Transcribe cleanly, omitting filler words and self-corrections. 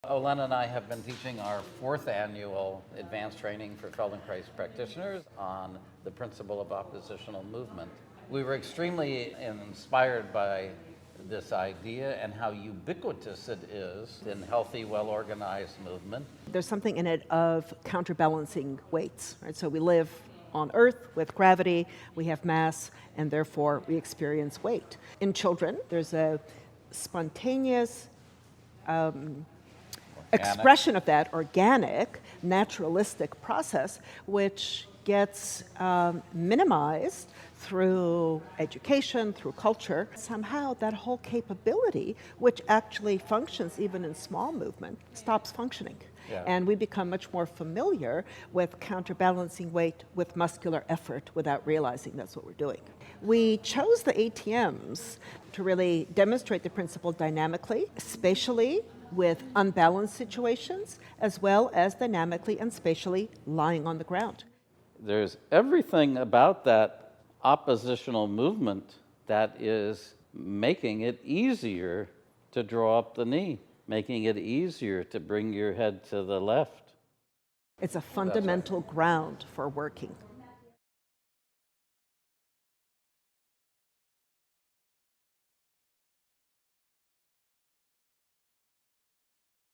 Olen and I have been teaching our 4th annual advanced training for Feldenkrais practitioners on the principle of oppositional movement. We were extremely inspired by this idea and how ubiquitous it is in healthy, well-organized movement. There's something in it of counterbalancing weights, right? So we live on Earth with gravity, we have mass, and therefore we experience weight. In children, there's a spontaneous expression of that organic, naturalistic process, which gets minimized through education, through culture. Somehow that whole capability, which actually functions even in small movement, stops functioning. Yeah. And we become much more familiar with counterbalancing weight with muscular effort without realizing that's what we're doing. We chose the ATMs to really demonstrate the principle dynamically, spatially, with unbalanced situations, as well as dynamically and spatially lying on the ground. There's everything about that oppositional movement that is making it easier to draw up the knee, making it easier to bring your head to the left. It's a fundamental ground for working.